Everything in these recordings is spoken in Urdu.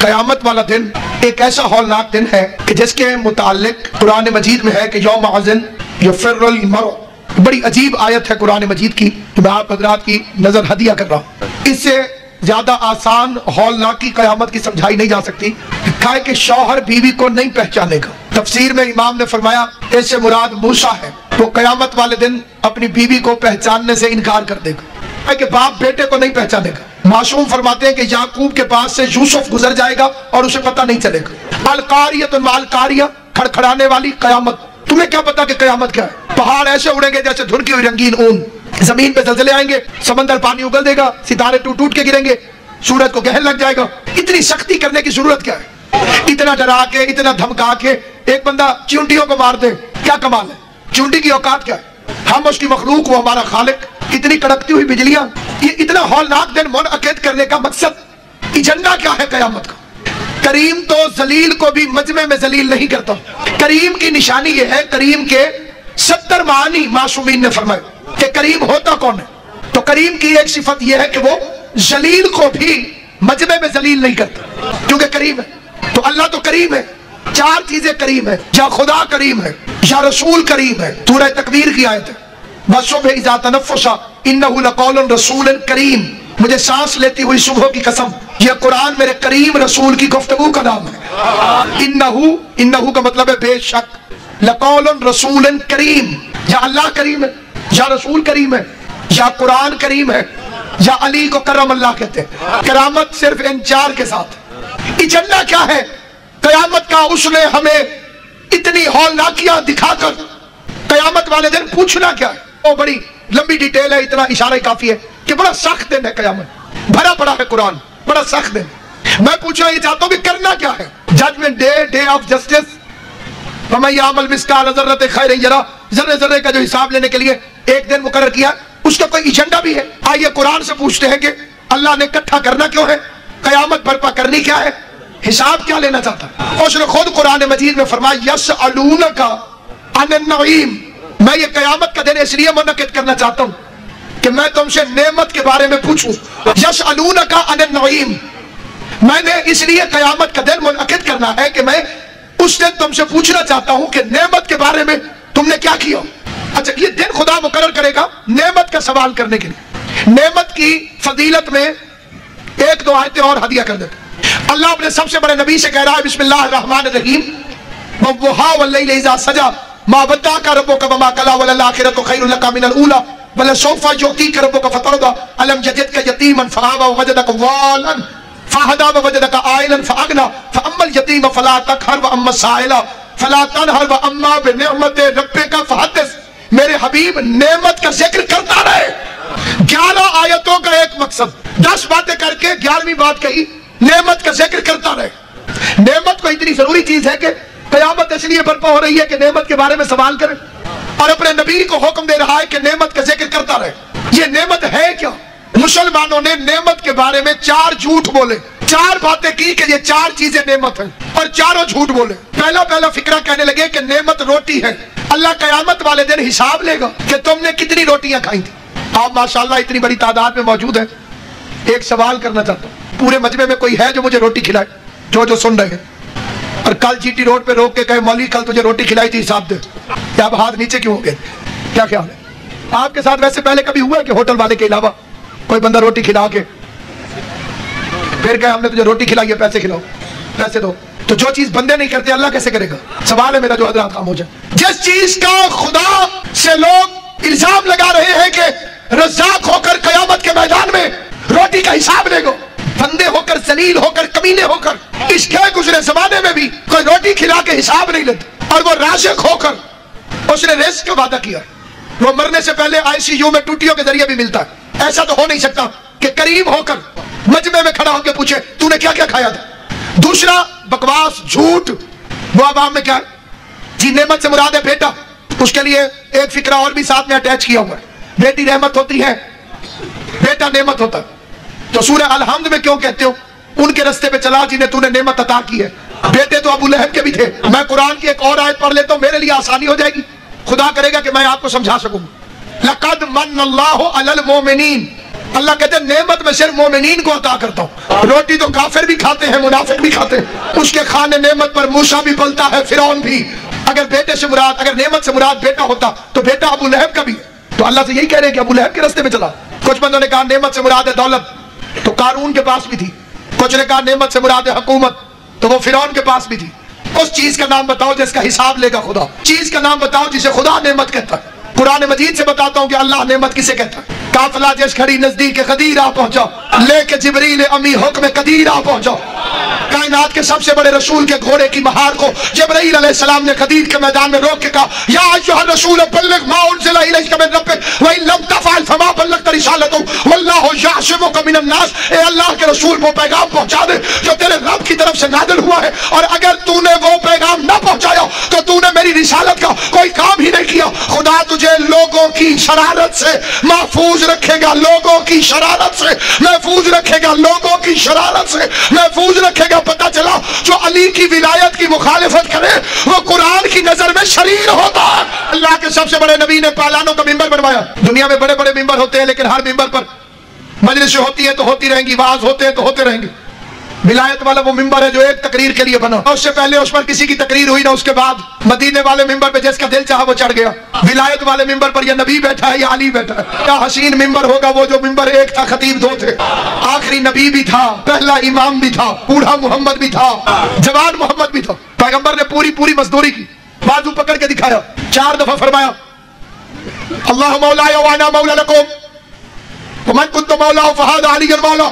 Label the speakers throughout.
Speaker 1: قیامت والا دن ایک ایسا ہولناک دن ہے کہ جس کے متعلق قرآن مجید میں ہے کہ یوم عزن یفر المرء. بڑی عجیب آیت ہے قرآن مجید کی، میں آپ حضرات کی نظر ہدیہ کر رہا ہوں. اس سے زیادہ آسان ہولناکی قیامت کی سمجھائی نہیں جا سکتی کہ شوہر بیوی کو نہیں پہچانے گا. تفسیر میں امام نے فرمایا اس سے مراد موسیٰ ہے، وہ قیامت والے دن اپنی بیوی کو پہچاننے سے انکار کر دے گا، کہ باپ بیٹے کو نہیں پہچانے گا. معصوم فرماتے ہیں کہ یعقوب کے پاس سے یوسف گزر جائے گا اور اسے پتہ نہیں چلے گا. القاریۃ ما القاریہ، کھڑکھڑانے والی قیامت. تمہیں کیا پتا کہ قیامت کیا ہے؟ پہاڑ ایسے اڑیں گے جیسے دھن کی ہوئی رنگین اون، زمین پہ زلزلے آئیں گے، سمندر پانی اگل دے گا، ستارے ٹوٹ ٹوٹ کے گریں گے، سورج کو گہن لگ جائے گا. اتنی سختی کرنے کی ضرورت کیا ہے؟ اتنا ڈرا کے، اتنا دھمکا کے ایک بندہ چونٹیوں کو مار دے، کیا کمال ہے؟ چونٹی کی اوقات کیا ہے؟ ہم اس کی مخلوق، وہ ہمارا خالق. اتنی کڑکتی ہوئی بجلیاں، یہ اتنا ہولناک دن منعقد کرنے کا مقصد، ایجنڈا کیا ہے قیامت کا؟ کریم تو ذلیل کو بھی مجمع میں ذلیل نہیں کرتا. کریم کی نشانی یہ ہے، کریم کے 70 معانی معصومین نے فرمائے کہ کریم ہوتا کون ہے. تو کریم کی ایک صفت یہ ہے کہ وہ ذلیل کو بھی مجمع میں ذلیل نہیں کرتا، کیونکہ کریم ہے. تو اللہ تو کریم ہے. 4 چیزیں کریم ہے، یا خدا کریم ہے، یا رسول کریم ہے. سورہ تکویر کی آیت ہے، وَالصُّبْحِ إِذَا تَنَفَّسَ إِنَّهُ لَقَوْلٌ رَسُولٌ کریم. مجھے سانس لیتی ہوئی صبح کی قسم، یہ قرآن میرے کریم رسول کی گفتگو کا نام ہے. انہو کا مطلب ہے بے شک، لقول رسول کریم. یا اللہ کریم ہے، یا رسول کریم ہے، یا قرآن کریم ہے، یا علی کو کرم اللہ کہتے ہیں. کرامت صرف ان 4 کے ساتھ. ایجنڈا کیا ہے قیامت کا؟ اس نے ہمیں اتنی ہولناکیاں دکھا کر قیامت والے دن پوچھنا کیا ہے. وہ بڑی لمبی ڈیٹیل ہے، اتنا اشارہ کافی ہے کہ بڑا سخت دن ہے قیامت. بھرا پڑا ہے قرآن، بڑا سخت دن. میں پوچھنا یہ چاہتا ہوں کہ کرنا کیا ہے؟ Judgement day, day of justice. وَمَن يَعْمَلْ مِثْقَالَ ذَرَّةٍ خَيْرًا يَرَهُ. ذرے ذرے کا جو حساب لینے کے لیے ایک دن مقرر کیا، اس کا کوئی ایجنڈا بھی ہے. آئیے قرآن سے پوچھتے ہیں کہ اللہ نے اکٹھا کرنا کیوں ہے؟ قیامت برپا کرنی کیا ہے؟ حساب کیا لینا چاہتا ہے؟ اس نے خود قرآن مجید میں فرمایا یسألونک عن النعیم. میں یہ قیامت کا دن اس لیے منعقد کرنا چاہتا ہوں کہ میں تم سے نعمت کے بارے میں پوچھوں. یسألونک عن النعیم، میں نے اس لیے قیامت کا دن منعقد کرنا ہے کہ میں اس دن تم سے پوچھنا چاہتا ہوں کہ نعمت کے بارے میں تم نے کیا کیا. اچھا، یہ دن خدا مقرر کرے گا نعمت کا سوال کرنے کے لیے. نعمت کی فضیلت میں 1-2 آیتیں اور ہدیہ کر دیتے. اللہ اپنے سب سے بڑے نبی سے کہہ رہا ہے بسم اللہ الرحمن الرحیم، وَالضُّحَىٰ وَاللَّيْلِ إِذَا سَجَىٰ مَا وَدَّعَكَ رَبُّكَ وَمَا قَلَىٰ وَلَلْآخِرَةُ خَيْرٌ لَكَ مِنَ الْأُولَىٰ وَلَسَوْفَ يُعْطِيكَ رَبُّكَ فَتَرْضَىٰ أَلَمْ يَجِدْكَ يَتِيمًا فَآوَىٰ وَوَجَدَكَ ضَالًّا فَهَدَىٰ وَوَجَدَكَ عَائِلًا فَأَغْنَىٰ فَأَمَّا الْيَتِيمَ فَلَا تَقْهَرْ وَأَمَّا السَّائِلَ فَلَا تَنْهَرْ وَأَمَّا بِنِعْمَتِ رَبِّكَ فَحَدِّثْ. میرے حبیب نعمت کا ذکر کرتا رہے. 11 آیتوں کا ایک مقصد، 10 باتیں کر کے 11ویں بات کہی، نعمت کا ذکر کرتا رہے. نعمت کو اتنی ضروری چیز ہے کہ قیامت اس لیے برپا ہو رہی ہے کہ نعمت کے بارے میں سوال کرے، اور اپنے نبی کو حکم دے رہا ہے کہ نعمت کا ذکر کرتا رہے. یہ نعمت ہے کیا؟ مسلمانوں نے نعمت کے بارے میں 4 جھوٹ بولے. 4 باتیں کی کہ یہ 4 چیزیں نعمت ہیں، اور چاروں جھوٹ بولے. پہلا فکرہ کہنے لگے کہ نعمت روٹی ہے. اللہ قیامت والے دن حساب لے گا کہ تم نے کتنی روٹیاں کھائی تھی. آپ ماشاءاللہ اتنی بڑی تعداد میں موجود ہیں. ایک سوال کرنا چاہتا ہوں، پورے مجمع میں کوئی ہے جو مجھے روٹی کھلائے؟ جو سن رہے ہیں، اور کل جی ٹی روڈ پہ روک کے کہے مولوی کل تجھے روٹی کھلائی تھی، حساب دے. کیا آپ ہاتھ نیچے کیوں ہو گئے؟ کیا خیال ہے آپ کے ساتھ؟ ویسے پہلے کبھی ہوا ہے کہ ہوٹل والے کے علاوہ کوئی بندہ روٹی کھلا کے پھر کہے ہم نے تجھے روٹی کھلائی ہے، پیسے کھلاؤ، پیسے دو؟ تو جو چیز بندے نہیں کرتے اللہ کیسے کرے گا؟ سوال ہے میرا جو حضرات خاموش جائے. جس چیز کا خدا سے لوگ الزام لگا رہے ہیں کہ رزاق ہو کر قیامت کے میدان میں روٹی کا حساب لے گا، بندے ہو کر، ذلیل ہو کر، کمینے ہو کر، اس کے گزرے زمانے میں بھی کوئی روٹی کھلا کے حساب نہیں لیتا، اور وہ رازق ہو کر اس نے رزق کا وعدہ کیا. وہ مرنے سے پہلے ICU میں ٹوٹیوں کے ذریعے بھی ملتا ہے. ایسا تو ہو نہیں سکتا کہ کریم ہو کر مجمع میں کھڑا ہو کے پوچھے تو نے کیا کیا کھایا تھا. دوسرا بکواس، جھوٹ. وہ عوام میں کیا ہے جی؟ نعمت سے مراد ہے بیٹا. اس کے لیے ایک فکرہ اور بھی ساتھ میں اٹیچ کیا ہوا ہے. بیٹی رحمت ہوتی ہے، بیٹا نعمت ہوتا ہے. تو سورہ الحمد میں کیوں کہتے ہو ان کے رستے پہ چلا جنہیں تو نے نعمت عطا کی ہے؟ بیٹے تو ابو لہب کے بھی تھے. میں قرآن کی ایک اور آیت پڑھ لیتا ہوں، میرے لیے آسانی ہو جائے گی. خدا کرے گا کہ میں آپ کو سمجھا سکوں. لَقَدْ مَنَّ اللَّهُ عَلَى الْمُؤْمِنِينَ اللہ کہتے ہیں نعمت میں صرف مومنین کو عطا کرتا ہوں. روٹی تو کافر بھی کھاتے ہیں، منافق بھی کھاتے ہیں. اس کے کھانے نعمت پر موسیٰ بھی پلتا ہے، فرعون بھی. اگر بیٹے سے مراد، اگر نعمت سے مراد بیٹا ہوتا تو بیٹا ابو لہب کا بھی. تو اللہ سے یہی کہہ رہے ہیں کہ ابو لہب کے راستے میں چلا. کچھ بندوں نے کہا نعمت سے مراد ہے دولت، تو قارون کے پاس بھی تھی. کچھ نے کہا نعمت سے مراد ہے حکومت، تو وہ فرعون کے پاس بھی تھی. اس چیز کا نام بتاؤ جس کا حساب لے گا خدا. چیز کا نام بتاؤ جسے خدا نعمت کہتا ہے. قرآن مجید سے بتاتا ہوں کہ اللہ نعمت کسے کہتا ہے. قافلہ جس کھڑی نزدیک قدیر آ پہنچا، لے کے جبریل امی حکم قدیر آ پہنچا. کائنات کے سب سے بڑے رسول کے گھوڑے کی مہار کو جبرائیل علیہ السلام نے قدیر کے میدان میں روک کے کہا یا ایھا الرسول بلغ ما انزل الیک من ربک وان لم تفعل فما بلغت رسالته واللہ یعصمک من الناس. اے اللہ کے رسول وہ پیغام پہنچا دے جو تیرے رب کی طرف سے نازل ہوا ہے، اور اگر تو نے وہ پیغام نہ پہنچایا تو تو نے میری رسالت کا کوئی کام ہی نہیں کیا. خدا تجھے لوگوں کی شرارت سے محفوظ رکھے گا، لوگوں کی شرارت سے محفوظ رکھے گا، لوگوں کی شرارت سے محفوظ رکھے گا. پتہ چلا جو علی کی ولایت کی مخالفت کرے وہ قرآن کی نظر میں شریر ہوتا ہے. اللہ کے سب سے بڑے نبی نے پالانوں کا ممبر بنوایا. دنیا میں بڑے بڑے ممبر ہوتے ہیں لیکن ہر ممبر پر مجلس ہوتی ہے تو ہوتی رہیں گی، واعظ ہوتے ہیں تو ہوتے رہیں گے. ولایت والا وہ ممبر ہے جو ایک تقریر کے لیے بنا، اس سے پہلے اس پر کسی کی تقریر ہوئی نہ اس کے بعد. مدینے والے ممبر پہ جس کا دل چاہا وہ چڑھ گیا. ولایت والے ممبر پر یا نبی بیٹھا ہے یا علی بیٹھا ہے. کیا حسین ممبر ہوگا وہ جو ممبر ایک تھا، خطیب دو تھے. آخری نبی بھی تھا، پہلا امام بھی تھا، بوڑھا محمد بھی تھا، جوان محمد بھی تھا. پیغمبر نے پوری مزدوری کی، بازو پکڑ کے دکھایا، 4 دفعہ فرمایا اللہ مولایا وانا مولا لکم ومن کنت مولا فہذا علی المولا.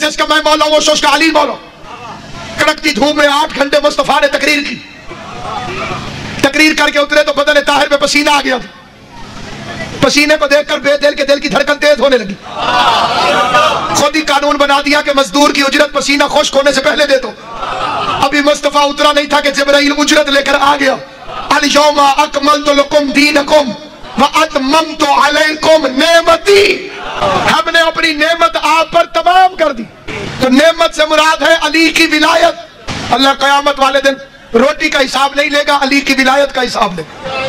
Speaker 1: جس کا میں مولا وہ اس کا علی مولا. کڑکتی دھوپ میں 8 گھنٹے مصطفیٰ نے تقریر کی. تقریر کر کے اترے تو بدن طاہر پہ پسینہ آ گیا. پسینے کو دیکھ کر بے دل کے دل کی دھڑکن تیز ہونے لگی. خود ہی قانون بنا دیا کہ مزدور کی اجرت پسینہ خشک ہونے سے پہلے دے دو. ابھی مصطفیٰ اترا نہیں تھا کہ جبرائیل اجرت لے کر آ گیا. الیوم اکملت لکم دینکم واتممت علیکم نعمتی. ہم نے اپنی نعمت آپ پر تمام کر دی. تو نعمت سے مراد ہے علی کی ولایت. اللہ قیامت والے دن روٹی کا حساب نہیں لے گا، علی کی ولایت کا حساب لے گا.